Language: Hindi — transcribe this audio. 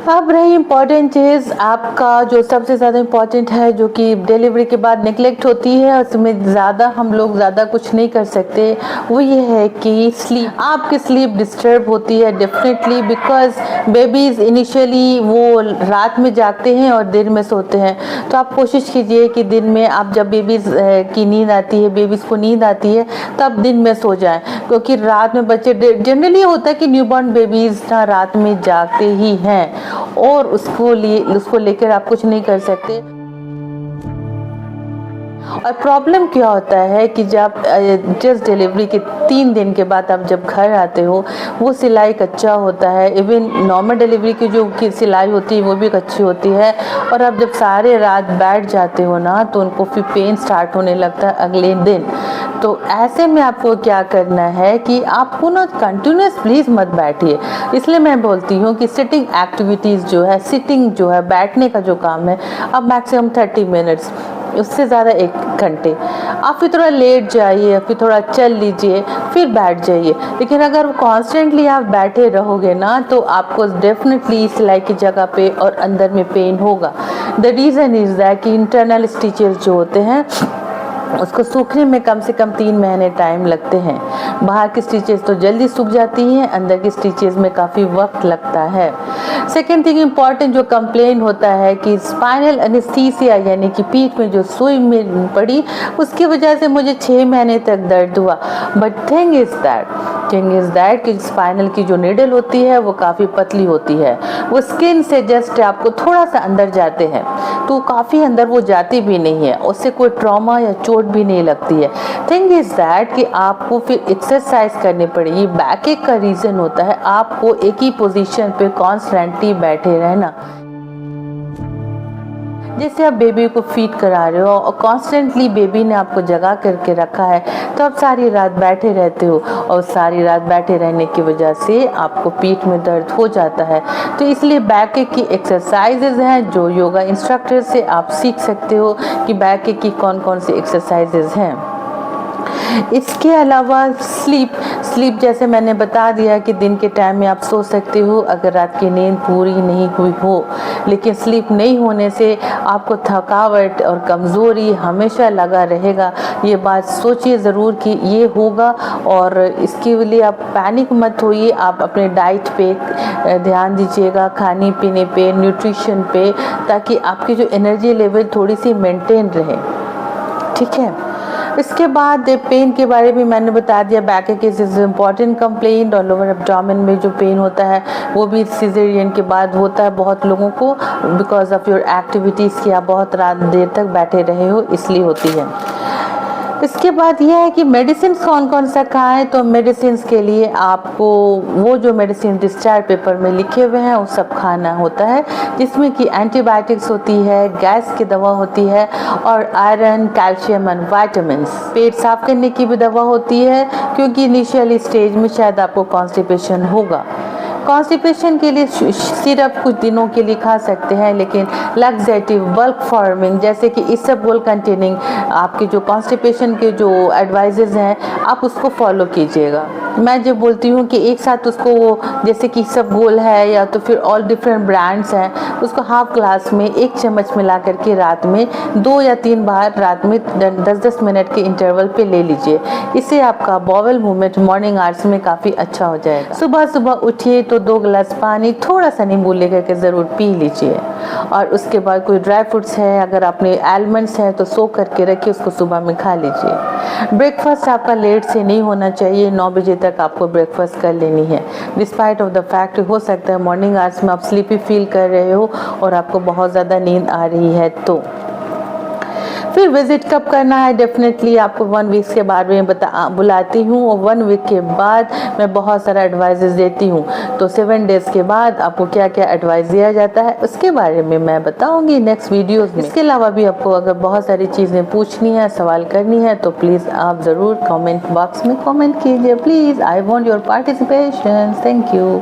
अब रही इम्पॉर्टेंट चीज़, आपका जो सबसे ज़्यादा इम्पॉर्टेंट है, जो कि डिलीवरी के बाद नेगलेक्ट होती है, उसमें ज़्यादा हम लोग ज़्यादा कुछ नहीं कर सकते, वो ये है कि स्लीप। आपकी स्लीप डिस्टर्ब होती है डेफिनेटली, बिकॉज बेबीज़ इनिशियली वो रात में जागते हैं और दिन में सोते हैं। तो आप कोशिश कीजिए कि दिन में आप जब बेबीज़ की नींद आती है, बेबीज़ को नींद आती है, तब दिन में सो जाएं, क्योंकि रात में बच्चे जनरली होता है कि न्यूबॉर्न बेबीज़ ना रात में जागते ही हैं, और उसको लेकर आप कुछ नहीं कर सकते। और प्रॉब्लम क्या होता है कि जब जस्ट डिलीवरी के 3 दिन के बाद आप जब घर आते हो, वो सिलाई कच्चा होता है। इवन नॉर्मल डिलीवरी की जो सिलाई होती है वो भी कच्ची होती है, और आप जब सारे रात बैठ जाते हो ना, तो उनको फिर पेन स्टार्ट होने लगता है अगले दिन। तो ऐसे में आपको क्या करना है कि आपको ना कंटिन्यूस प्लीज़ मत बैठिए। इसलिए मैं बोलती हूँ कि सिटिंग एक्टिविटीज़ जो है, सिटिंग जो है, बैठने का जो काम है, अब मैक्सिमम 30 मिनट्स, उससे ज़्यादा 1 घंटे आप फिर थोड़ा लेट जाइए, फिर थोड़ा चल लीजिए, फिर बैठ जाइए। लेकिन अगर कॉन्स्टेंटली आप बैठे रहोगे ना, तो आपको डेफिनेटली सिलाई की जगह पे और अंदर में पेन होगा। द रीज़न इज़ दैट कि इंटरनल स्टिचेस जो होते हैं, उसको सूखने में कम से कम 3 महीने टाइम लगते हैं। बाहर की स्टिचेस तो जल्दी सूख जाती हैं, अंदर की स्टिचेस में काफ़ी वक्त लगता है। सेकेंड थिंग इम्पॉर्टेंट जो कंप्लेन होता है कि स्पाइनल एनेस्थीसिया, यानी कि पीठ में जो सुई में पड़ी, उसकी वजह से मुझे 6 महीने तक दर्द हुआ। बट थिंग इज़ दैट कि स्पाइनल की जो नीडल होती है वो काफ़ी पतली होती है, वो स्किन से जस्ट आपको थोड़ा सा अंदर जाते हैं, तो काफ़ी अंदर वो जाती भी नहीं है, उससे कोई ट्रॉमा या चोट भी नहीं लगती है। थिंग इज़ दैट कि आपको फिर एक्सरसाइज करनी पड़ेगी। बैक एक का रीज़न होता है आपको एक ही पोजीशन पे कॉन्स्टेंटली बैठे रहना। जैसे आप बेबी को फीड करा रहे हो और कॉन्स्टेंटली बेबी ने आपको जगा करके रखा है, तो आप सारी रात बैठे रहते हो, और सारी रात बैठे रहने की वजह से आपको पीठ में दर्द हो जाता है। तो इसलिए बैक की एक्सरसाइजेज हैं जो योगा इंस्ट्रक्टर से आप सीख सकते हो कि बैक की कौन कौन सी एक्सरसाइजेज हैं। इसके अलावा स्लीप जैसे मैंने बता दिया कि दिन के टाइम में आप सो सकते हो अगर रात की नींद पूरी नहीं हुई हो, लेकिन स्लीप नहीं होने से आपको थकावट और कमज़ोरी हमेशा लगा रहेगा। ये बात सोचिए ज़रूर कि ये होगा, और इसके लिए आप पैनिक मत होइए। आप अपने डाइट पे ध्यान दीजिएगा, खाने पीने पे, न्यूट्रिशन पे, ताकि आपकी जो एनर्जी लेवल थोड़ी सी मेंटेन रहे, ठीक है। इसके बाद पेन के बारे में मैंने बता दिया। बैक एक इज इम्पॉर्टेंट कंप्लेंट, और लोअर एब्डोमेन में जो पेन होता है वो भी सिजेरियन के बाद होता है बहुत लोगों को, बिकॉज ऑफ योर एक्टिविटीज़ कि आप बहुत रात देर तक बैठे रहे हो, इसलिए होती है। इसके बाद यह है कि मेडिसिन कौन कौन सा खाएं। तो मेडिसिन के लिए आपको वो जो मेडिसिन डिस्चार्ज पेपर में लिखे हुए हैं वो सब खाना होता है, जिसमें कि एंटीबायोटिक्स होती है, गैस की दवा होती है, और आयरन, कैल्शियम एंड विटामिन्स। पेट साफ करने की भी दवा होती है, क्योंकि इनिशियल स्टेज में शायद आपको कॉन्स्टिपेशन होगा। कॉन्स्टिपेशन के लिए सिरप कुछ दिनों के लिए खा सकते हैं, लेकिन लैक्सेटिव, बल्क फॉर्मिंग जैसे कि इसबगोल कंटेनिंग आपके जो कॉन्स्टिपेशन के जो एडवाइजेज हैं, आप उसको फॉलो कीजिएगा। मैं जब बोलती हूँ कि एक साथ उसको जैसे कि इसबगोल है या तो फिर ऑल डिफरेंट ब्रांड्स हैं, उसको हाफ ग्लास में 1 चम्मच मिला करके रात में 2 या 3 बार रात में 10-10 मिनट के इंटरवल पे ले लीजिए। इससे आपका बॉवल मूवमेंट मॉर्निंग आवर्स में काफ़ी अच्छा हो जाएगा। सुबह सुबह उठिए तो 2 गिलास पानी थोड़ा सा नींबू लेकर के ज़रूर पी लीजिए, और उसके बाद कोई ड्राई फ्रूट्स है, अगर आपने आलमंड्स हैं तो सोक करके रखिए, उसको सुबह में खा लीजिए। ब्रेकफास्ट आपका लेट से नहीं होना चाहिए, 9 बजे तक आपको ब्रेकफास्ट कर लेनी है। डिस्पाइट ऑफ द फैक्ट हो सकता है मॉर्निंग आवर्स में आप स्लीपी फील कर रहे हो और आपको बहुत ज़्यादा नींद आ रही है। तो फिर विजिट कब करना है, डेफिनेटली आपको 1 वीक के बारे में बुलाती हूँ, और 1 वीक के बाद मैं बहुत सारा एडवाइजेस देती हूँ। तो 7 डेज़ के बाद आपको क्या क्या एडवाइस दिया जाता है उसके बारे में मैं बताऊँगी नेक्स्ट वीडियोस में। इसके अलावा भी आपको अगर बहुत सारी चीज़ें पूछनी है, सवाल करनी है, तो प्लीज़ आप ज़रूर कमेंट बॉक्स में कमेंट कीजिए। Please, I want your participation. Thank you.